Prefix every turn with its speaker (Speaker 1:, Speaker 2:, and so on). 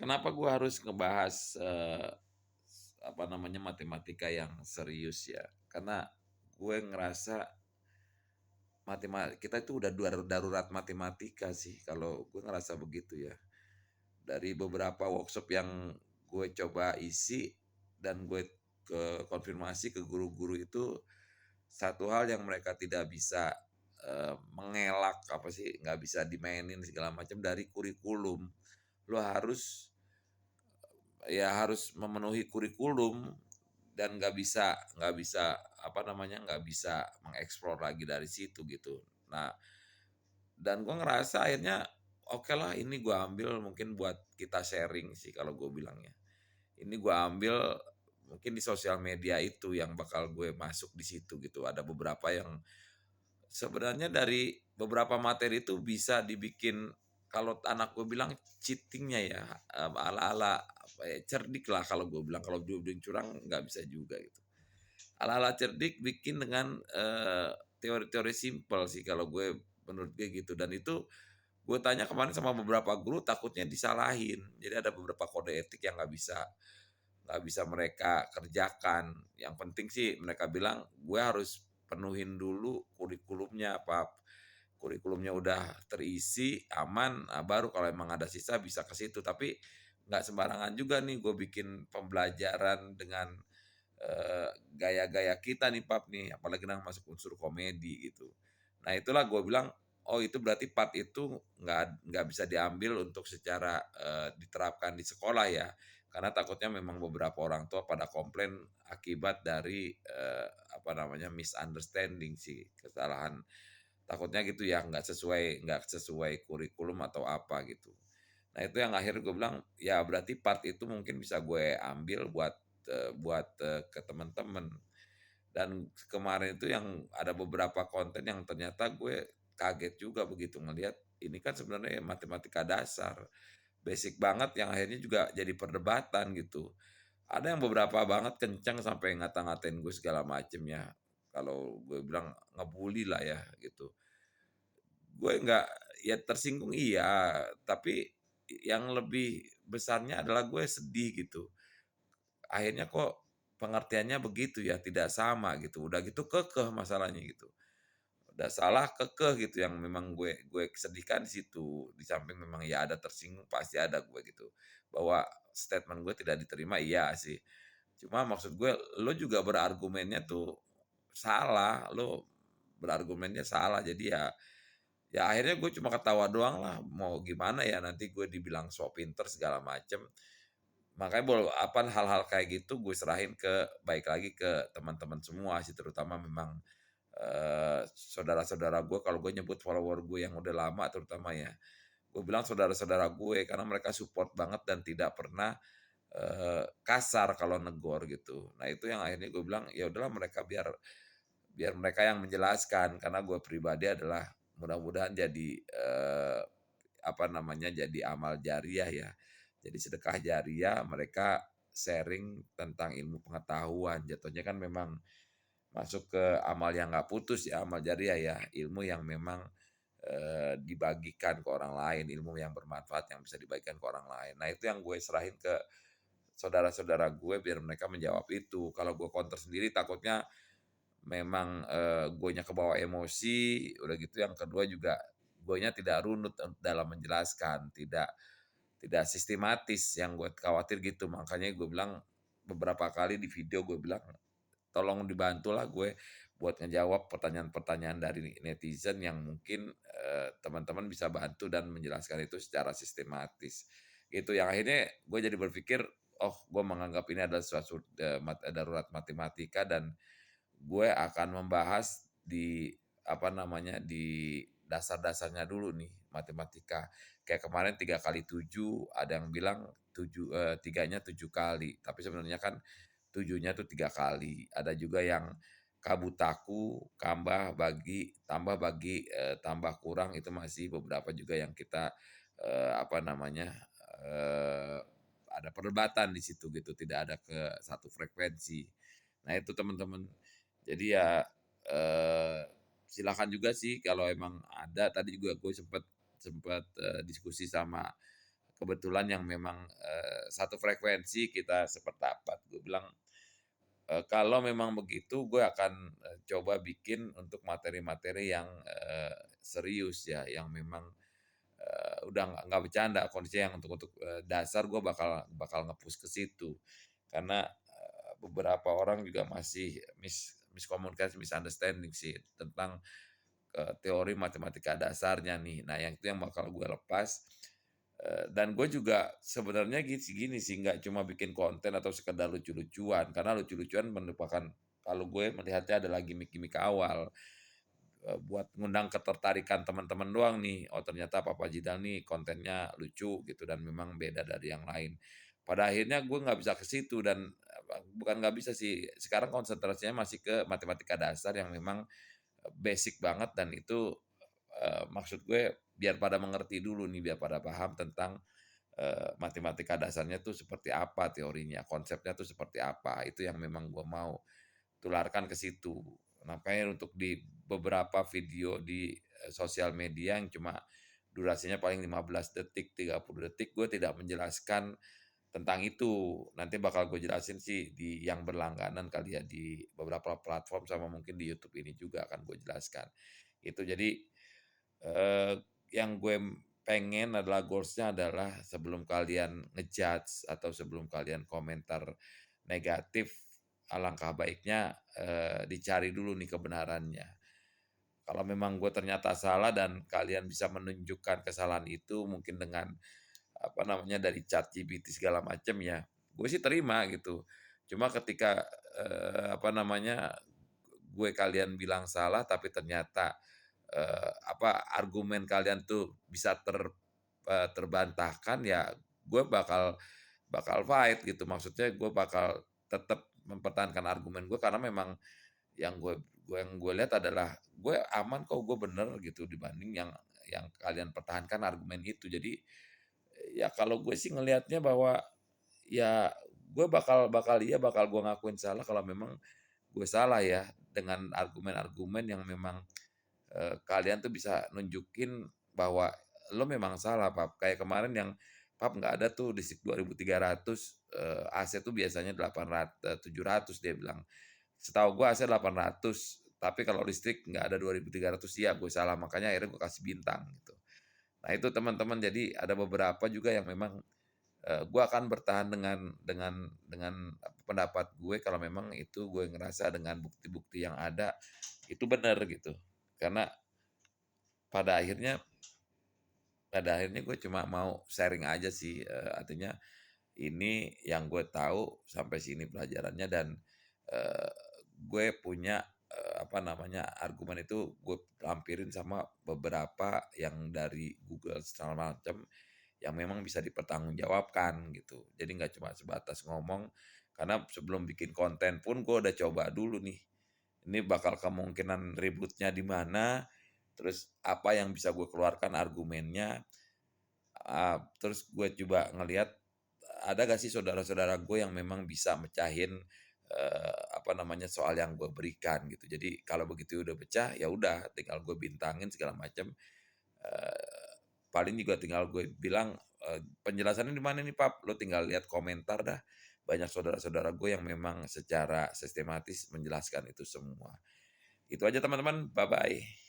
Speaker 1: kenapa gue harus ngebahas, apa namanya, matematika yang serius ya, karena gue ngerasa kita itu udah darurat matematika sih, kalau gue ngerasa begitu ya. Dari beberapa workshop yang gue coba isi dan gue konfirmasi ke guru-guru itu, satu hal yang mereka tidak bisa, mengelak, apa sih, nggak bisa dimainin segala macam dari kurikulum. Lo harus harus memenuhi kurikulum dan nggak bisa, apa namanya, nggak bisa mengeksplor lagi dari situ gitu. Nah, dan gue ngerasa akhirnya, oke lah ini gue ambil mungkin buat kita sharing sih kalau gue bilangnya. Ini gue ambil mungkin di sosial media itu yang bakal gue masuk di situ gitu. Ada beberapa yang sebenarnya dari beberapa materi itu bisa dibikin, kalau anak gue bilang cheatingnya ya, ala-ala apa ya, cerdik lah kalau gue bilang, kalau dibilang curang nggak bisa juga gitu. Ala-ala cerdik bikin dengan teori-teori simpel sih kalau gue, menurut gue gitu. Dan itu gue tanya kemarin sama beberapa guru takutnya disalahin. Jadi ada beberapa kode etik yang nggak bisa mereka kerjakan. Yang penting sih mereka bilang gue harus penuhin dulu kurikulumnya, apa kurikulumnya udah terisi aman, nah baru kalau emang ada sisa bisa ke situ. Tapi nggak sembarangan juga nih gue bikin pembelajaran dengan gaya-gaya kita nih Pap nih, apalagi yang masuk unsur komedi gitu. Nah itulah gue bilang, oh itu berarti part itu nggak bisa diambil untuk secara diterapkan di sekolah ya, karena takutnya memang beberapa orang tua pada komplain akibat dari apa namanya, misunderstanding sih, kesalahan, takutnya gitu ya, nggak sesuai kurikulum atau apa gitu. Nah itu yang akhirnya gue bilang, ya berarti part itu mungkin bisa gue ambil buat ke teman-teman. Dan kemarin itu yang ada beberapa konten yang ternyata gue kaget juga begitu ngelihat, ini kan sebenarnya matematika dasar, basic banget yang akhirnya juga jadi perdebatan gitu. Ada yang beberapa banget kencang sampai ngata-ngatain gue segala macem ya, kalau gue bilang ngebully lah ya gitu. Gue nggak, ya tersinggung iya, tapi yang lebih besarnya adalah gue sedih gitu. Akhirnya kok pengertiannya begitu ya, tidak sama gitu. Udah gitu kekeh masalahnya gitu. Udah salah kekeh gitu, yang memang gue sedihkan di situ. Di samping memang ya ada tersinggung, pasti ada gue gitu. Bahwa statement gue tidak diterima, iya sih. Cuma maksud gue, lo juga berargumennya tuh salah, lo berargumennya salah. Jadi ya akhirnya gue cuma ketawa doang lah, mau gimana ya, nanti gue dibilang sok pinter segala macem. Makanya apa, hal-hal kayak gitu gue serahin baik lagi ke teman-teman semua sih, terutama memang saudara-saudara gue, kalau gue nyebut follower gue yang udah lama terutama ya. Gue bilang saudara-saudara gue karena mereka support banget dan tidak pernah kasar kalau negor gitu. Nah itu yang akhirnya gue bilang, ya udahlah mereka biar biar mereka yang menjelaskan, karena gue pribadi adalah mudah-mudahan jadi apa namanya, jadi amal jariah ya. Jadi sedekah jariah, mereka sharing tentang ilmu pengetahuan. Jatuhnya kan memang masuk ke amal yang nggak putus ya, amal jariah ya. Ilmu yang memang dibagikan ke orang lain, ilmu yang bermanfaat yang bisa dibagikan ke orang lain. Nah itu yang gue serahin ke saudara-saudara gue biar mereka menjawab itu. Kalau gue counter sendiri takutnya memang guenya kebawa emosi, udah gitu yang kedua juga guenya tidak runut dalam menjelaskan, tidak tidak sistematis, yang gue khawatir gitu. Makanya gue bilang beberapa kali di video, gue bilang tolong dibantulah gue buat ngejawab pertanyaan-pertanyaan dari netizen yang mungkin teman-teman bisa bantu dan menjelaskan itu secara sistematis. Gitu yang akhirnya gue jadi berpikir, oh gue menganggap ini adalah suatu darurat matematika, dan gue akan membahas di apa namanya, di dasar-dasarnya dulu nih matematika. Kayak kemarin 3 kali 7, ada yang bilang tiganya 7 kali, tapi sebenarnya kan tujuhnya tuh 3 kali. Ada juga yang kabutaku, tambah bagi tambah kurang, itu masih beberapa juga yang kita apa namanya, eh, ada perdebatan di situ gitu, tidak ada ke satu frekuensi. Nah itu teman-teman. Jadi ya silakan juga sih kalau emang ada. Tadi juga gue sempat sempat diskusi sama kebetulan yang memang, satu frekuensi kita sependapat. Gue bilang, kalau memang begitu gue akan, coba bikin untuk materi-materi yang, serius ya, yang memang, udah nggak bercanda, kondisinya yang untuk, dasar gue bakal bakal nge-push ke situ. Karena, beberapa orang juga masih miskomunikasi, misunderstanding sih tentang, teori matematika dasarnya nih. Nah, yang itu yang bakal gue lepas, dan gue juga sebenarnya gini sih, nggak cuma bikin konten atau sekedar lucu-lucuan, karena lucu-lucuan merupakan kalau gue melihatnya adalah gimik-gimik awal, buat ngundang ketertarikan teman-teman doang nih, oh ternyata Papa Jidal nih kontennya lucu gitu dan memang beda dari yang lain. Pada akhirnya gue nggak bisa ke situ dan, bukan nggak bisa sih, sekarang konsentrasinya masih ke matematika dasar yang memang, basic banget dan itu, maksud gue biar pada mengerti dulu nih, biar pada paham tentang, matematika dasarnya tuh seperti apa teorinya, konsepnya tuh seperti apa, itu yang memang gue mau tularkan ke situ. Makanya untuk di beberapa video di, sosial media yang cuma durasinya paling 15 detik, 30 detik, gue tidak menjelaskan tentang itu. Nanti bakal gue jelasin sih di yang berlangganan kali ya, di beberapa platform sama mungkin di YouTube ini juga akan gue jelaskan. Itu jadi, eee, yang gue pengen adalah goals-nya adalah sebelum kalian ngejudge atau sebelum kalian komentar negatif, alangkah baiknya, dicari dulu nih kebenarannya. Kalau memang gue ternyata salah dan kalian bisa menunjukkan kesalahan itu mungkin dengan, apa namanya, dari ChatGPT segala macam ya, gue sih terima gitu. Cuma ketika, apa namanya, kalian bilang salah tapi ternyata, apa, argumen kalian tuh bisa terbantahkan ya gue bakal bakal fight gitu. Maksudnya gue bakal tetap mempertahankan argumen gue karena memang yang gue lihat adalah gue aman kok, gue bener gitu dibanding yang kalian pertahankan argumen itu. Jadi, ya kalau gue sih ngelihatnya bahwa ya gue bakal bakal iya, bakal gue ngakuin salah kalau memang gue salah ya, dengan argumen-argumen yang memang, kalian tuh bisa nunjukin bahwa lo memang salah, Pap. Kayak kemarin yang, "Pap, nggak ada tuh listrik 2.300, AC tuh biasanya 700," dia bilang. Setahu gua AC 800, tapi kalau listrik nggak ada 2.300, iya gue salah, makanya akhirnya gue kasih bintang gitu. Nah itu teman-teman, jadi ada beberapa juga yang memang, gue akan bertahan dengan pendapat gue kalau memang itu gue ngerasa dengan bukti-bukti yang ada, itu benar gitu. Karena pada akhirnya pada akhirnya gue cuma mau sharing aja sih, artinya ini yang gue tahu sampai sini pelajarannya dan, eee, gue punya, apa namanya, argumen itu gue lampirin sama beberapa yang dari Google segala macam, yang memang bisa dipertanggungjawabkan gitu. Jadi nggak cuma sebatas ngomong, karena sebelum bikin konten pun gue udah coba dulu nih, ini bakal kemungkinan ributnya di mana, terus apa yang bisa gue keluarkan argumennya, terus gue coba ngelihat ada gak sih saudara-saudara gue yang memang bisa mecahin, apa namanya, soal yang gue berikan gitu. Jadi kalau begitu udah pecah, ya udah tinggal gue bintangin segala macam, paling juga tinggal gue bilang, "Penjelasannya di mana nih, Pap?" Lo tinggal lihat komentar dah. Banyak saudara-saudara gue yang memang secara sistematis menjelaskan itu semua. Itu aja teman-teman, bye-bye.